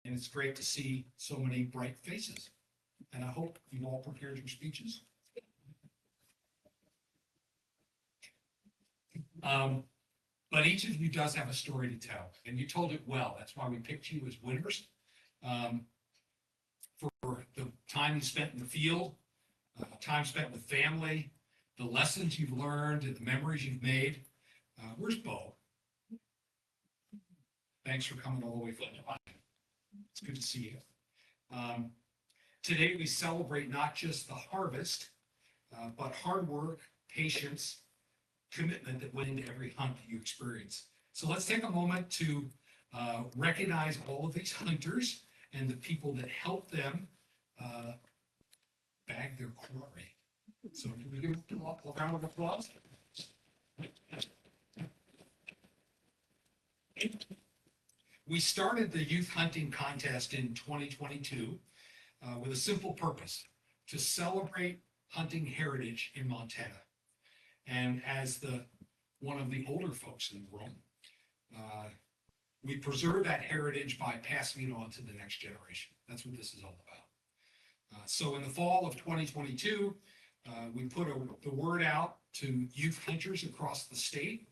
And it's great to see so many bright faces. And I hope you've all prepared your speeches. But each of you does have a story to tell, and you told it well. That's why we picked you as winners. For the time you spent in the field, time spent with family, the lessons you've learned, and the memories you've made. Where's Bo? Thanks for coming all the way from Nevada. It's good to see you. Today we celebrate not just the harvest, but hard work, patience, commitment that went into every hunt that you experience. So let's take a moment to recognize all of these hunters and the people that helped them bag their quarry. So can we give a round of applause? We started the youth hunting contest in 2022 with a simple purpose: to celebrate hunting heritage in Montana. And as one of the older folks in the room, we preserve that heritage by passing it on to the next generation. That's what this is all about. So in the fall of 2022, we put the word out to youth hunters across the state.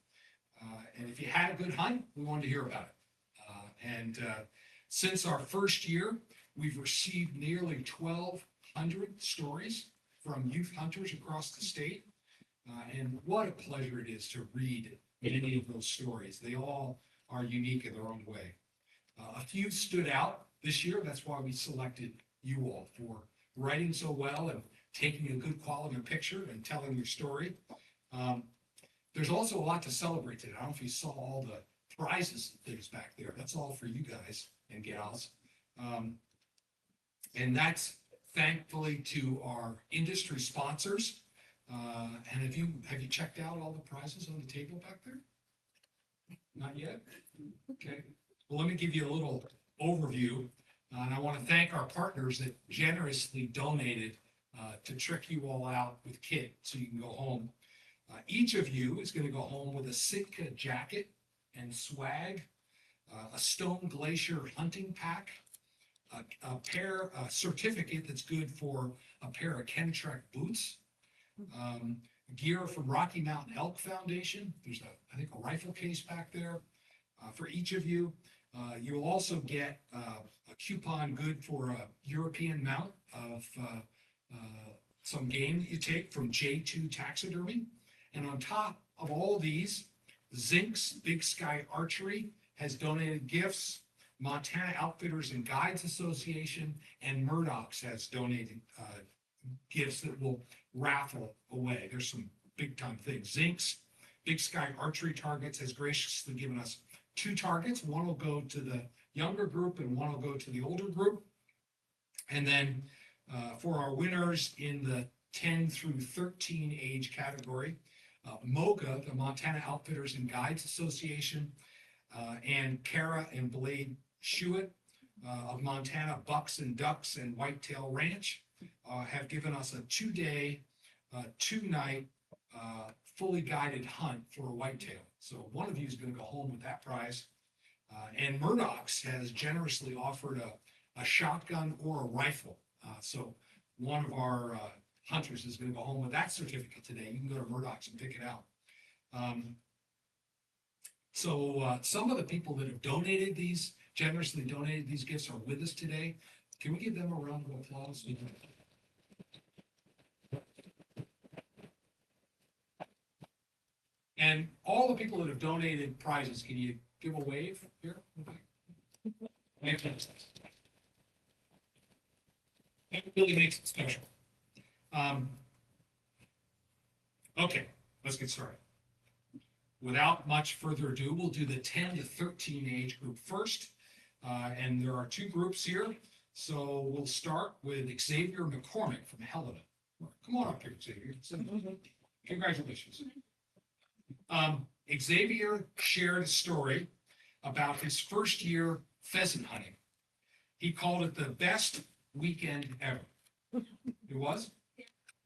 And if you had a good hunt, we wanted to hear about it. And since our first year, we've received nearly 1,200 stories from youth hunters across the state. And what a pleasure it is to read any of those stories. They all are unique in their own way. A few stood out this year. That's why we selected you all for writing so well and taking a good quality picture and telling your story. There's also a lot to celebrate today. I don't know if you saw all the prizes and things back there. That's all for you guys and gals. And that's thankfully to our industry sponsors. And have you checked out all the prizes on the table back there? Not yet? Okay. Well, let me give you a little overview. And I want to thank our partners that generously donated to trick you all out with kit so you can go home. Each of you is going to go home with a Sitka jacket and swag, a Stone Glacier hunting pack, a certificate that's good for a pair of Kentrek boots, gear from Rocky Mountain Elk Foundation. There's I think a rifle case back there for each of you. You'll also get a coupon good for a European mount of some game that you take from J2 Taxidermy. And on top of all these, Zink's Big Sky Archery has donated gifts. Montana Outfitters and Guides Association and Murdoch's has donated gifts that will raffle away. There's some big time things. Zink's Big Sky Archery Targets has graciously given us 2 targets. One will go to the younger group and one will go to the older group. And then for our winners in the 10 through 13 age category, MOGA, the Montana Outfitters and Guides Association, and Kara and Blade Schuett of Montana Bucks and Ducks and Whitetail Ranch have given us a 2-day, 2-night fully guided hunt for a whitetail. So one of you is going to go home with that prize. And Murdoch's has generously offered a shotgun or a rifle. So one of our hunters is going to go home with that certificate today. You can go to Murdoch's and pick it out. So some of the people that have generously donated these gifts are with us today. Can we give them a round of applause? And all the people that have donated prizes, can you give a wave here? It really makes it special. Okay, let's get started. Without much further ado, we'll do the 10 to 13 age group first. And there are 2 groups here. So we'll start with Xavier McCormick from Helena. Come on up here, Xavier. Congratulations. Xavier shared a story about his first year pheasant hunting. He called it the best weekend ever. It was?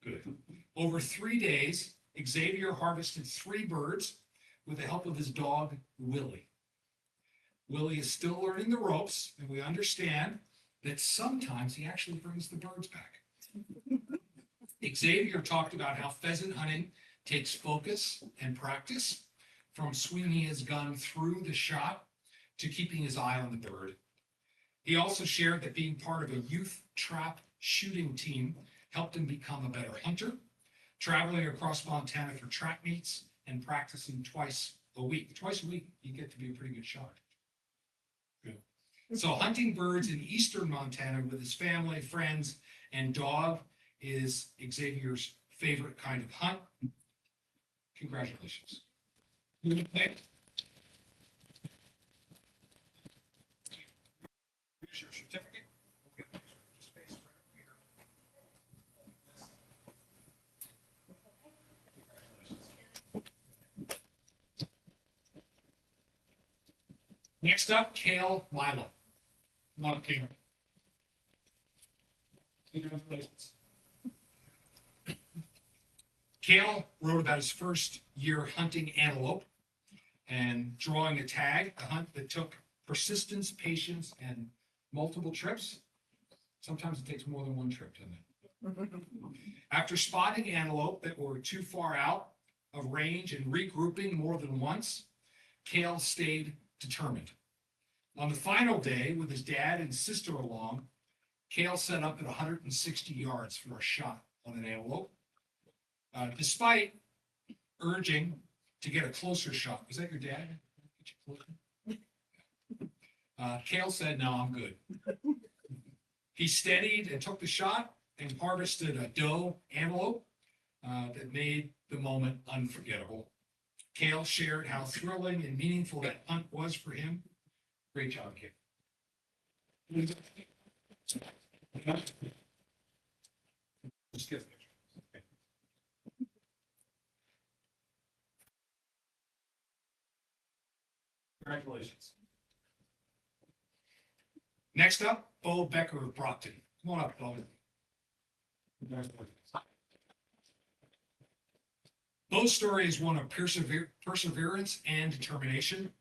Good. Over 3 days, Xavier harvested 3 birds with the help of his dog, Willie. Willie is still learning the ropes, and we understand that sometimes he actually brings the birds back. Xavier talked about how pheasant hunting takes focus and practice, from swinging his gun through the shot to keeping his eye on the bird. He also shared that being part of a youth trap shooting team helped him become a better hunter, traveling across Montana for trap meets and practicing twice a week. Twice a week, you get to be a pretty good shot. Good. So hunting birds in eastern Montana with his family, friends, and dog is Xavier's favorite kind of hunt. Congratulations. Here's your certificate. Next up, Cale Lila. Come on, Cale. Congratulations. Cale wrote about his first year hunting antelope and drawing a tag, a hunt that took persistence, patience, and multiple trips. Sometimes it takes more than one trip, doesn't it? After spotting antelope that were too far out of range and regrouping more than once, Cale stayed determined. On the final day, with his dad and sister along, Cale set up at 160 yards for a shot on an antelope. Despite urging to get a closer shot, was that your dad? Cale said, "No, I'm good." He steadied and took the shot and harvested a doe antelope that made the moment unforgettable. Cale shared how thrilling and meaningful that hunt was for him. Great job, Cale. Just get a picture. Okay. Congratulations. Next up, Bo Becker of Brockton. Come on up, Bo. Congratulations. Bo's story is one of perseverance and determination.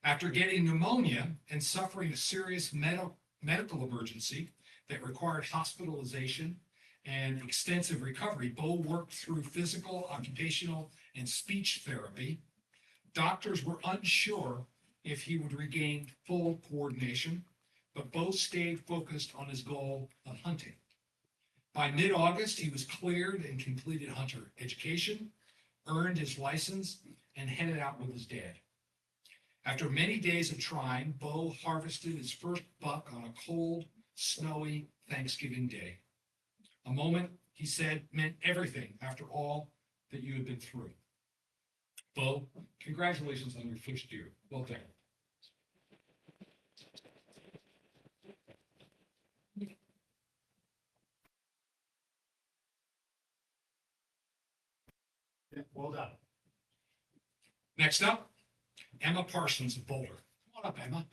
After getting pneumonia and suffering a serious medical emergency that required hospitalization and extensive recovery, Bo worked through physical, occupational, and speech therapy. Doctors were unsure if he would regain full coordination, but Bo stayed focused on his goal of hunting. By mid-August, he was cleared and completed hunter education, earned his license, and headed out with his dad. After many days of trying, Bo harvested his first buck on a cold, snowy Thanksgiving day. A moment, he said, meant everything after all that you had been through. Bo, congratulations on your first year. Well done. Well done. Next up, Emma Parsons of Boulder. Come on up, Emma.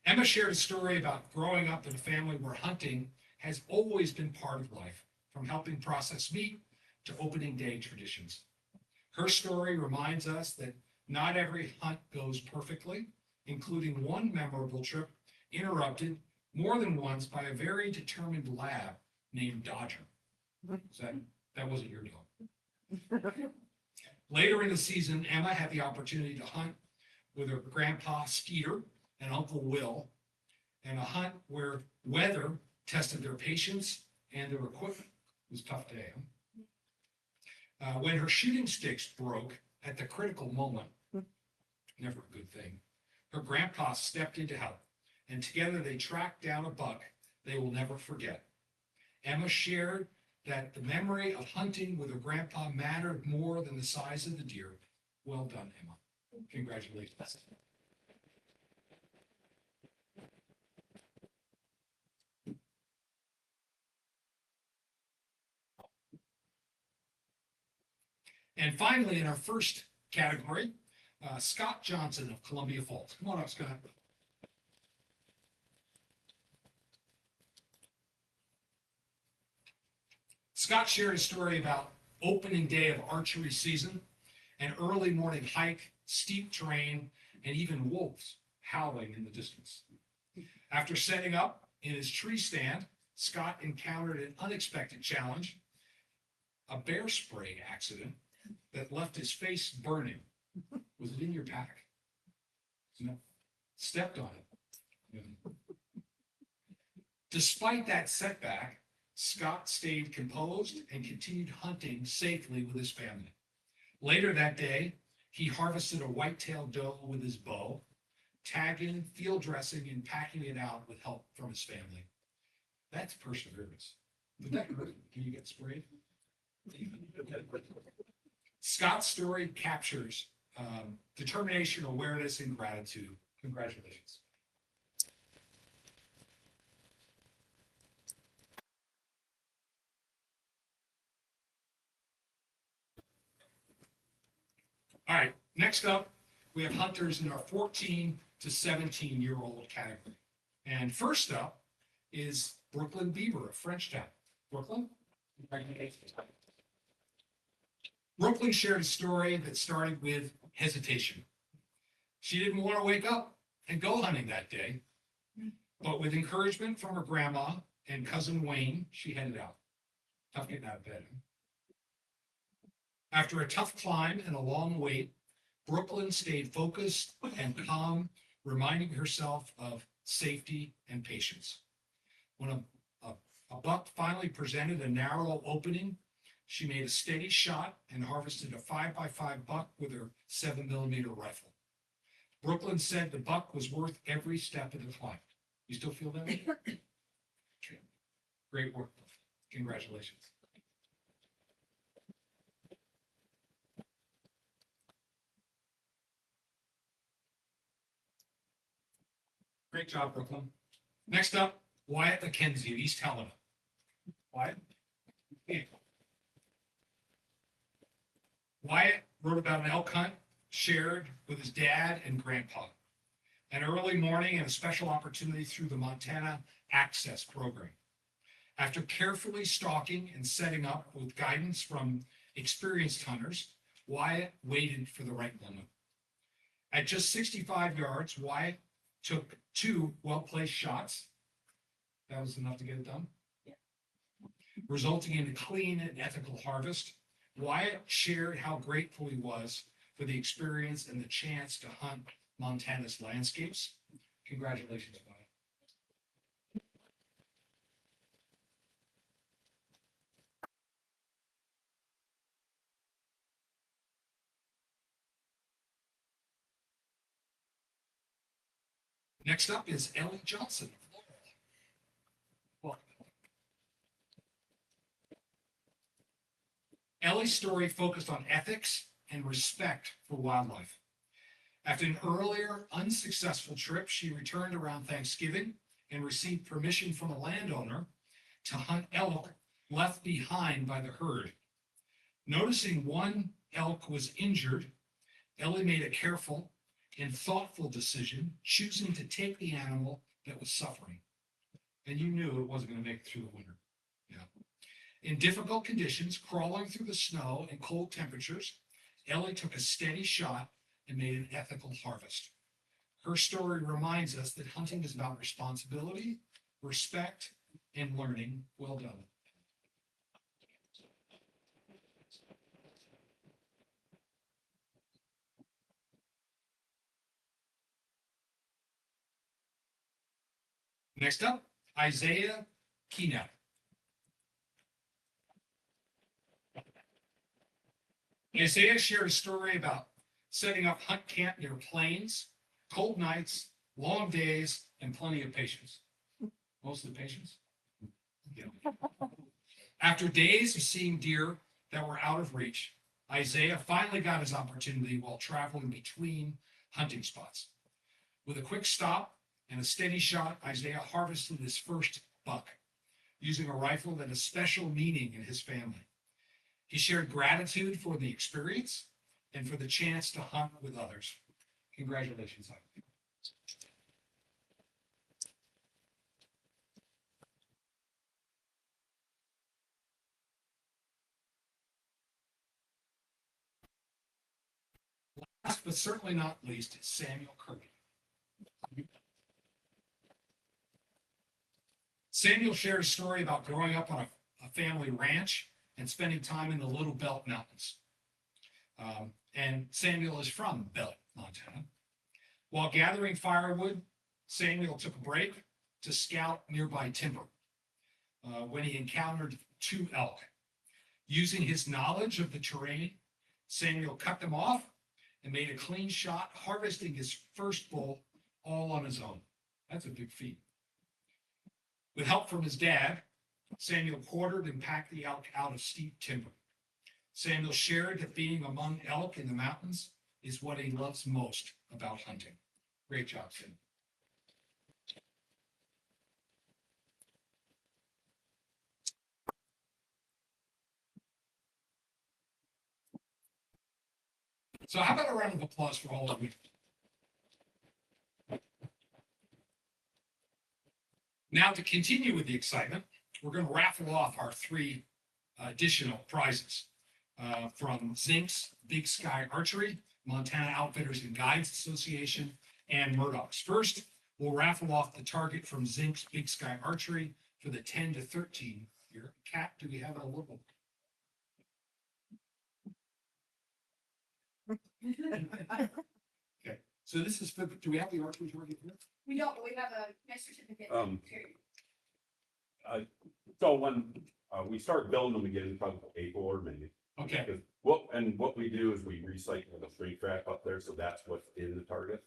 Emma shared a story about growing up in a family where hunting has always been part of life, from helping process meat to opening day traditions. Her story reminds us that not every hunt goes perfectly, including one memorable trip interrupted more than once by a very determined lab named Dodger. That wasn't your dog. Later in the season, Emma had the opportunity to hunt with her grandpa Skeeter and Uncle Will, and a hunt where weather tested their patience and their equipment. It was a tough day. When her shooting sticks broke at the critical moment, never a good thing, her grandpa stepped in to help, and together they tracked down a buck they will never forget. Emma shared that the memory of hunting with her grandpa mattered more than the size of the deer. Well done, Emma. Congratulations. And finally, in our first category, Scott Johnson of Columbia Falls. Come on up, Scott. Scott shared a story about opening day of archery season, an early morning hike steep terrain, and even wolves howling in the distance. After setting up in his tree stand, Scott encountered an unexpected challenge, a bear spray accident that left his face burning. Was it in your pack? No. Stepped on it. Despite that setback, Scott stayed composed and continued hunting safely with his family. Later that day, he harvested a white-tailed doe with his bow, tagging, field dressing, and packing it out with help from his family. That's perseverance. Would that hurt? Can you get sprayed? Scott's story captures determination, awareness, and gratitude. Congratulations. All right, next up, we have hunters in our 14 to 17-year-old category. And first up is Brooklyn Bieber of Frenchtown. Brooklyn? Brooklyn shared a story that started with hesitation. She didn't want to wake up and go hunting that day, but with encouragement from her grandma and cousin Wayne, she headed out. Tough getting out of bed. After a tough climb and a long wait, Brooklyn stayed focused and calm, reminding herself of safety and patience. When a buck finally presented a narrow opening, she made a steady shot and harvested a 5x5 buck with her 7mm rifle. Brooklyn said the buck was worth every step of the climb. You still feel that? Great work. Congratulations. Great job, Brooklyn. Next up, Wyatt McKenzie of East Helena. Wyatt? Hey. Wyatt wrote about an elk hunt shared with his dad and grandpa, an early morning and a special opportunity through the Montana Access Program. After carefully stalking and setting up with guidance from experienced hunters, Wyatt waited for the right moment. At just 65 yards, Wyatt took 2 well-placed shots. That was enough to get it done? Yeah. Resulting in a clean and ethical harvest. Wyatt shared how grateful he was for the experience and the chance to hunt Montana's landscapes. Congratulations, Wyatt. Next up is Ellie Johnson. Welcome. Ellie's story focused on ethics and respect for wildlife. After an earlier unsuccessful trip, she returned around Thanksgiving and received permission from a landowner to hunt elk left behind by the herd. Noticing one elk was injured, Ellie made a careful and thoughtful decision, choosing to take the animal that was suffering. And you knew it wasn't going to make it through the winter. Yeah. In difficult conditions, crawling through the snow and cold temperatures, Ellie took a steady shot and made an ethical harvest. Her story reminds us that hunting is about responsibility, respect, and learning. Well done. Next up, Isaiah Keenap. Isaiah shared a story about setting up hunt camp near plains, cold nights, long days, and plenty of patience. Most of the patience? Yeah. After days of seeing deer that were out of reach, Isaiah finally got his opportunity while traveling between hunting spots. With a quick stop and a steady shot, Isaiah harvested his first buck, using a rifle that has special meaning in his family. He shared gratitude for the experience and for the chance to hunt with others. Congratulations, Isaiah. Last but certainly not least is Samuel Kirby. Samuel shared a story about growing up on a family ranch and spending time in the Little Belt Mountains. And Samuel is from Belt, Montana. While gathering firewood, Samuel took a break to scout nearby timber when he encountered 2 elk. Using his knowledge of the terrain, Samuel cut them off and made a clean shot, harvesting his first bull all on his own. That's a big feat. With help from his dad, Samuel quartered and packed the elk out of steep timber. Samuel shared that being among elk in the mountains is what he loves most about hunting. Great job, Sam. So how about a round of applause for all of you? Now, to continue with the excitement, we're going to raffle off our 3 additional prizes from Zink's Big Sky Archery, Montana Outfitters and Guides Association, and Murdoch's. First, we'll raffle off the target from Zink's Big Sky Archery for the 10 to 13 year. Kat, do we have a little? Okay, so this is for, do we have the archery target here? We don't, but we have a nice certificate. So when we start building them again, probably April or May. Okay, Because what we do is we recycle the shrink wrap up there, so that's what's in the target.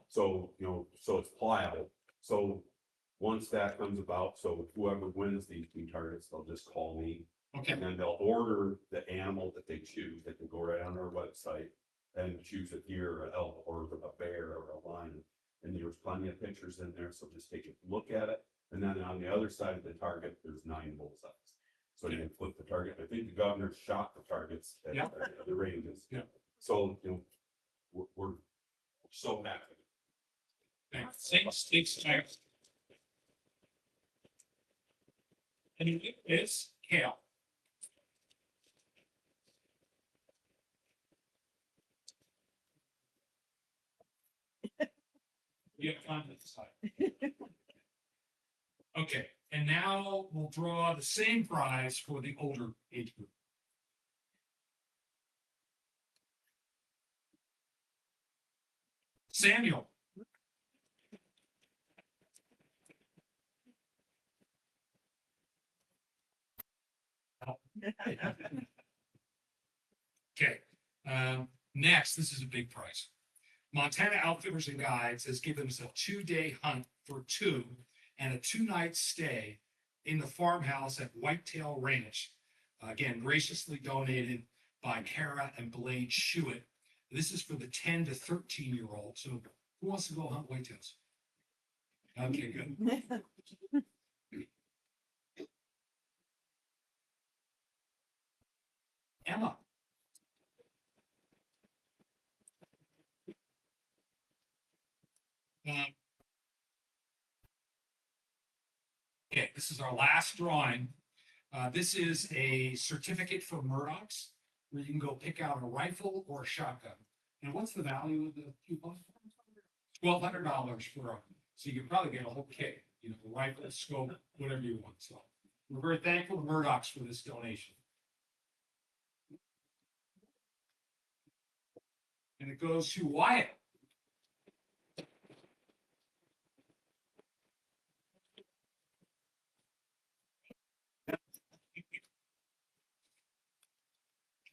So, so it's pliable. So once that comes about, so whoever wins these 2 targets, they'll just call me. okay, And then they'll order the animal that they choose. They can go right on our website and choose a deer, an elk, or a bear, or a lion. And there's plenty of pictures in there, so just take a look at it. And then on the other side of the target, there's 9 bullseyes. So you can flip the target. I think the governor shot the targets at the ranges. Yeah. So, we're so happy. Thanks. And it's kale. You have time to decide. Okay, and now we'll draw the same prize for the older age group. Samuel. Okay, next, this is a big prize. Montana Outfitters and Guides has given us a 2-day hunt for 2 and a 2-night stay in the farmhouse at Whitetail Ranch. Again, graciously donated by Kara and Blade Shuett. This is for the 10 to 13-year-old. So who wants to go hunt whitetails? Okay, good. Emma. Okay, this is our last drawing. This is a certificate for Murdoch's where you can go pick out a rifle or a shotgun. And what's the value of the coupon? $1,200 for a, so you can probably get a whole kit, rifle, scope, whatever you want. So we're very thankful to Murdoch's for this donation. And it goes to Wyatt.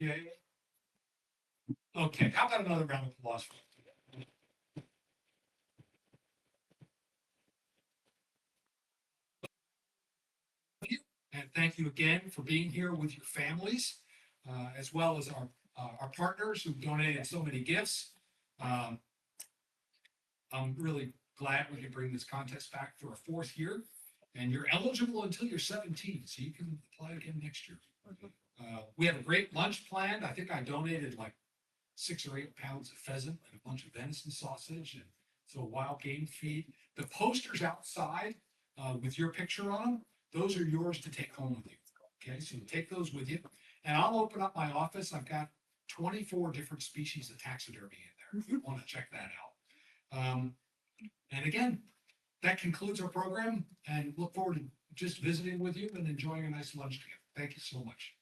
Okay. Okay, how about another round of applause for you? And thank you again for being here with your families, as well as our partners who donated so many gifts. I'm really glad we can bring this contest back for a 4th year. And you're eligible until you're 17, so you can apply again next year. We have a great lunch planned. I think I donated like 6 or 8 pounds of pheasant and a bunch of venison sausage and so a wild game feed. The posters outside with your picture on them, those are yours to take home with you. Okay, so you take those with you. And I'll open up my office. I've got 24 different species of taxidermy in there. if you want to check that out. And again, that concludes our program and look forward to just visiting with you and enjoying a nice lunch together. Thank you so much.